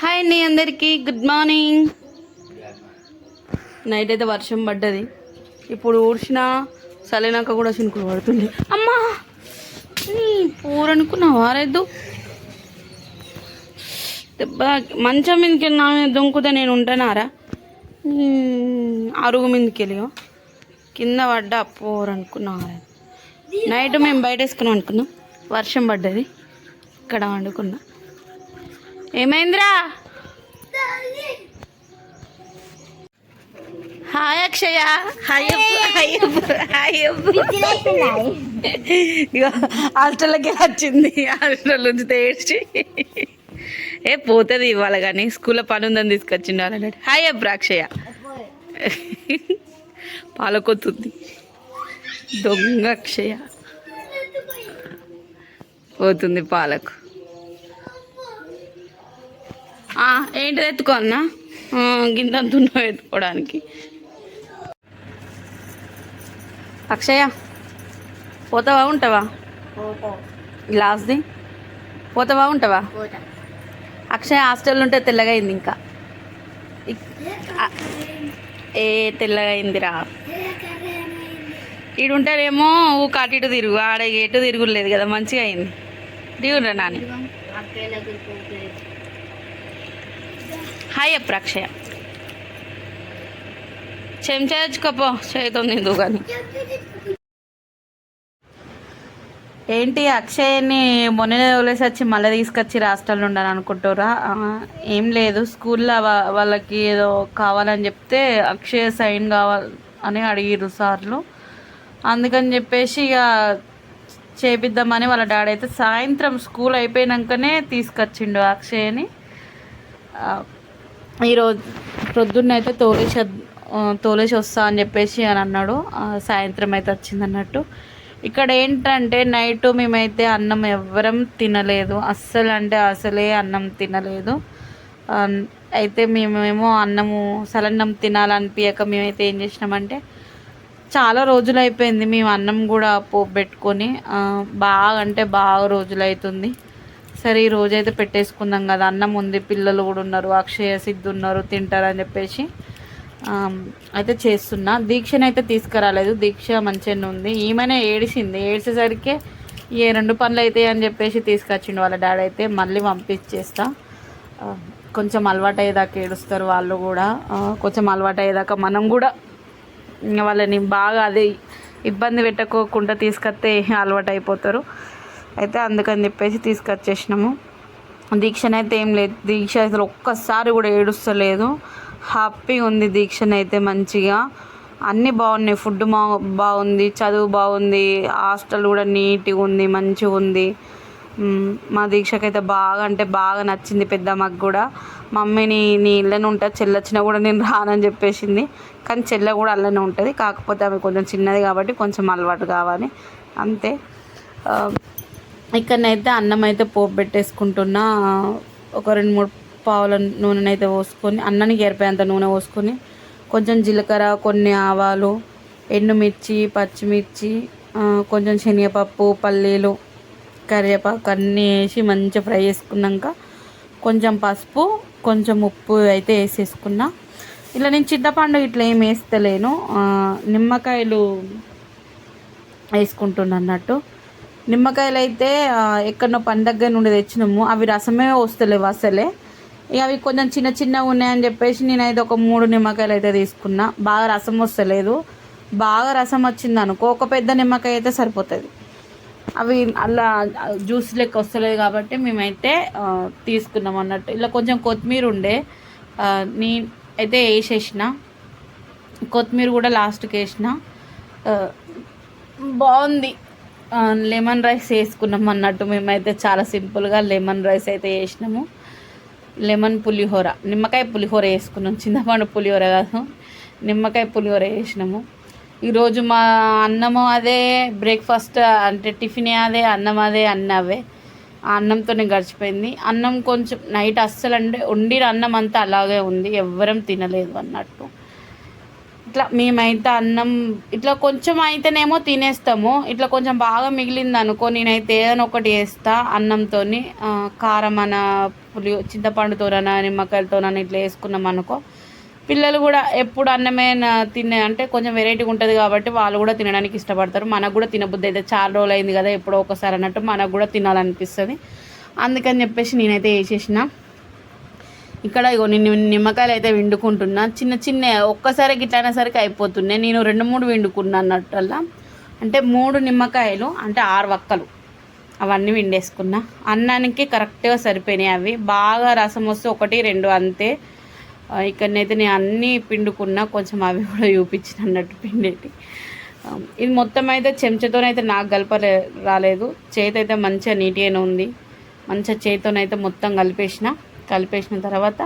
Hi అండి అందరికీ good morning. Night అయితే వర్షం పడ్డది. ఇప్పుడు ఊడ్చిన చలినాక కూడా చినుకులు పడుతుంది. అమ్మా పూరనుకున్నా వారేద్దు దెబ్బ మంచం మీదకి నా మీద దొంకుతే నేను ఉంటానారా? అరుగు మీదకి వెళ్ళి కింద పడ్డా పూరనుకున్నా. నైట్ మేము బయట వేసుకున్నాం అనుకున్నాం, వర్షం పడ్డది. ఇక్కడ వండుకున్నా. ఏమైందిరా? హాయ్ అక్షయ. హాస్టల్లోకి వచ్చింది. హాస్టల్ నుంచి తేడ్చి పోతుంది ఇవాళ, కానీ స్కూల్లో పని ఉందని తీసుకొచ్చిండు ఆల్రెడీ. హాయ్ అబ్బా అక్షయ. పాలకొత్తుంది దొంగ అక్షయ. పోతుంది పాలకు. ఏంటిది ఎత్తుకో అన్నా, గింతంతున్నా ఎత్తుకోవడానికి. అక్షయ పోతావా ఉంటావా? గ్లాస్ది పోతావా ఉంటావా? అక్షయ హాస్టల్ ఉంటే తెల్లగా అయింది. ఇంకా తెల్లగా అయిందిరా. ఈడుంటేనేమో ఊకాటు ఇటు తిరుగు, ఆడ ఎటు తిరుగులేదు కదా, మంచిగా అయింది. దిగురా నాని. హాయ్ అప్పుడు అక్షయ. చెంచా తెచ్చుకోపో, చేతుంది ఎందుకు కానీ. ఏంటి అక్షయని మొన్ననే వదిలేసి వచ్చి మళ్ళీ తీసుకొచ్చి హాస్టల్ ఉండాలని అనుకుంటారా? ఏం లేదు, స్కూల్లో వాళ్ళకి ఏదో కావాలని చెప్తే అక్షయ సైన్ కావాలి అని అడిగిర్రు సార్లు. అందుకని చెప్పేసి ఇక చేపిద్దామని వాళ్ళ డాడీ అయితే సాయంత్రం స్కూల్ అయిపోయినాకనే తీసుకొచ్చిండు అక్షయని. ఈరోజు ప్రొద్దున్న అయితే తోలేసి వస్తా అని చెప్పేసి అని అన్నాడు. సాయంత్రం అయితే వచ్చింది అన్నట్టు. ఇక్కడ ఏంటంటే నైట్ మేమైతే అన్నం ఎవ్వరం తినలేదు, అస్సలు అంటే అసలే అన్నం తినలేదు. అయితే మేమేమో సలన్నం తినాలనిపించక మేమైతే ఏం చేసినామంటే, చాలా రోజులు అయిపోయింది మేము అన్నం కూడా పోపు పెట్టుకొని, బాగా అంటే బాగా రోజులు అవుతుంది. సరే ఈ రోజైతే పెట్టేసుకుందాం కదా, అన్నం ఉంది, పిల్లలు కూడా ఉన్నారు, అక్షయ సిద్ధు ఉన్నారు, తింటారని చెప్పేసి అయితే చేస్తున్నా. దీక్షనైతే తీసుకురాలేదు, దీక్ష మంచిగానే ఉంది. ఈమెనే ఏడ్చేసరికి ఏ 2 పనులు అవుతాయి అని చెప్పేసి తీసుకొచ్చిండు వాళ్ళ డాడీ. అయితే మళ్ళీ పంపించేస్తా, కొంచెం అలవాటు అయ్యేదాకా ఏడుస్తారు వాళ్ళు కూడా. కొంచెం అలవాటు అయ్యేదాకా మనం కూడా వాళ్ళని బాగా అది ఇబ్బంది పెట్టకోకుండా తీసుకొస్తే అలవాటు అయిపోతారు. అయితే అందుకని చెప్పేసి తీసుకొచ్చేసినాము. దీక్షనైతే ఏం లేదు, దీక్ష అసలు ఒక్కసారి కూడా ఏడుస్తలేదు, హ్యాపీగా ఉంది. దీక్షనైతే మంచిగా అన్నీ బాగున్నాయి, ఫుడ్ బాగుంది, చదువు బాగుంది, హాస్టల్ కూడా నీట్గా ఉంది, మంచిగా ఉంది. మా దీక్షకైతే బాగా అంటే బాగా నచ్చింది. పెద్దమ్మకి కూడా మమ్మీని నీ ఇళ్ళనే ఉంటుంది, చెల్లొచ్చినా కూడా నేను రానని చెప్పేసింది. కానీ చెల్లె కూడా అల్లనే ఉంటుంది, కాకపోతే ఆమె కొంచెం చిన్నది కాబట్టి కొంచెం అలవాటు కావాలి అంతే. ఇక్కడనైతే అన్నం అయితే పోపు పెట్టేసుకుంటున్నా. ఒక 2-3 పావుల నూనెనైతే పోసుకొని, అన్నానికి ఏరిపోయేంత నూనె పోసుకొని, కొంచెం జీలకర్ర, కొన్ని ఆవాలు, ఎండుమిర్చి, పచ్చిమిర్చి, కొంచెం శనగపప్పు, పల్లీలు, కరివేపాకు అన్నీ వేసి మంచిగా ఫ్రై చేసుకున్నాక కొంచెం పసుపు, కొంచెం ఉప్పు అయితే వేసేసుకున్నా. ఇలా నేను చింతపండు ఇట్లా ఏం వేస్తలేను, నిమ్మకాయలు వేసుకుంటున్నా అన్నట్టు. నిమ్మకాయలు అయితే ఎక్కడో పని దగ్గర నుండి తెచ్చినాము, అవి రసమే వస్తలేవు అసలే. ఇక అవి కొంచెం చిన్నగా ఉన్నాయని చెప్పేసి నేనైతే ఒక 3 నిమ్మకాయలు అయితే తీసుకున్నా. బాగా రసం వస్తలేదు, బాగా రసం వచ్చింది అనుకో ఒక పెద్ద నిమ్మకాయ అయితే సరిపోతుంది. అవి అలా జ్యూస్ లెక్క వస్తలేదు కాబట్టి మేమైతే తీసుకున్నాం అన్నట్టు. ఇలా కొంచెం కొత్తిమీర ఉండే నేను అయితే వేసేసిన, కొత్తిమీర కూడా లాస్ట్కి వేసిన. బాగుంది. లెమన్ రైస్ వేసుకున్నాం అన్నట్టు. మేమైతే చాలా సింపుల్గా లెమన్ రైస్ అయితే వేసినాము. లెమన్ పులిహోర, నిమ్మకాయ పులిహోర వేసుకున్నాం, చింతపండు పులిహోర కాదు, నిమ్మకాయ పులిహోర వేసినాము. ఈరోజు మా అన్నము అదే, బ్రేక్ఫాస్ట్ అంటే టిఫిన్ అదే, అన్నం అదే, అవే. ఆ అన్నంతోనే గడిచిపోయింది. అన్నం కొంచెం నైట్ అస్సలు అంటే వండిన అన్నం అంతా అలాగే ఉంది, ఎవ్వరం తినలేదు అన్నట్టు. ఇట్లా మేమైతే అన్నం ఇట్లా కొంచెం అయితేనేమో తినేస్తాము. ఇట్లా కొంచెం బాగా మిగిలింది అనుకో, నేనైతే ఏదైనా ఒకటి వేస్తా అన్నంతో. కారం అన, చింతపండుతోనైనా నిమ్మకాయలతోనైనా ఇట్లా వేసుకున్నాం అనుకో, పిల్లలు కూడా ఎప్పుడు అన్నమే తినే అంటే కొంచెం వెరైటీగా ఉంటుంది కాబట్టి వాళ్ళు కూడా తినడానికి ఇష్టపడతారు. మనకు కూడా తినబుద్ధి అయితే చాలా రోజులు అయింది కదా ఎప్పుడో ఒకసారి అన్నట్టు మనకు కూడా తినాలనిపిస్తుంది. అందుకని చెప్పేసి నేనైతే వేసేసిన. ఇక్కడ ఇగో నేను నిమ్మకాయలు అయితే విండుకుంటున్నా. చిన్న చిన్న ఒక్కసారి గిట్లైనా సరికి అయిపోతున్నాయి. నేను 2-3 విండుకున్నా అన్నట్టల్లా. అంటే 3 నిమ్మకాయలు అంటే 6 వక్కలు అవన్నీ విండేసుకున్నా. అన్నానికి కరెక్ట్గా సరిపోయినాయి. అవి బాగా రసం వస్తే 1-2 అంతే. ఇక్కడనైతే నేను అన్నీ పిండుకున్నా. కొంచెం అవి కూడా చూపించిన అన్నట్టు పిండేటి. ఇది మొత్తం అయితే చెంచాతోనైతే నాకు రాలేదు. చేతి అయితే మంచిగా నీట్గానే ఉంది. మంచిగా చేతితోనైతే మొత్తం కలిపేసిన తర్వాత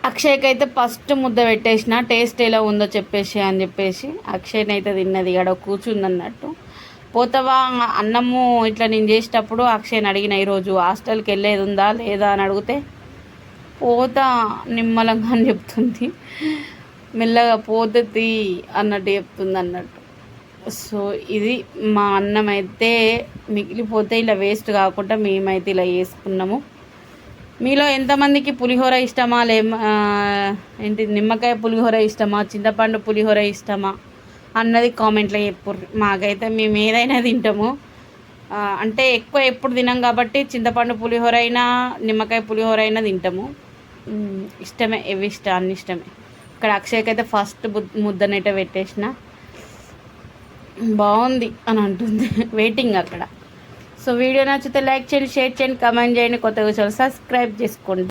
అక్షయ్కి అయితే ఫస్ట్ ముద్ద పెట్టేసిన. టేస్ట్ ఎలా ఉందో అని చెప్పేసి అక్షయ్ని అయితే తిన్నది. ఇక్కడ కూర్చుంది అన్నట్టు. పోతావా అన్నము ఇట్లా నేను చేసేటప్పుడు అక్షయ్ని అడిగిన, ఈరోజు హాస్టల్కి వెళ్ళేది ఉందా లేదా అని అడిగితే, పోతా నిమ్మలంగా అని చెప్తుంది. మెల్లగా పోతుంది అన్నట్టు చెప్తుంది అన్నట్టు. సో ఇది మా అన్నం అయితే మిగిలిపోతే ఇలా వేస్ట్ కాకుండా మేమైతే ఇలా వేసుకున్నాము. మీలో ఎంతమందికి పులిహోర ఇష్టమా, ఏంటి నిమ్మకాయ పులిహోర ఇష్టమా, చింతపండు పులిహోర ఇష్టమా అన్నది కామెంట్లో చెప్పుర్రి. మాకైతే మేము ఏదైనా తింటాము. అంటే ఎక్కువ ఎప్పుడు తినాం కాబట్టి చింతపండు పులిహోర అయినా నిమ్మకాయ పులిహోర అయినా తింటాము. ఇష్టమే, అన్ని ఇష్టమే. ఇక్కడ అక్షయ్కి అయితే ఫస్ట్ ముద్దనైతే పెట్టేసిన. బాగుంది అని అంటుంది, వెయిటింగ్ అక్కడ. సో వీడియో నచ్చితే లైక్ చేయండి, షేర్ చేయండి, కామెంట్ చేయండి. కొత్తగా సబ్స్క్రైబ్ చేసుకోండి.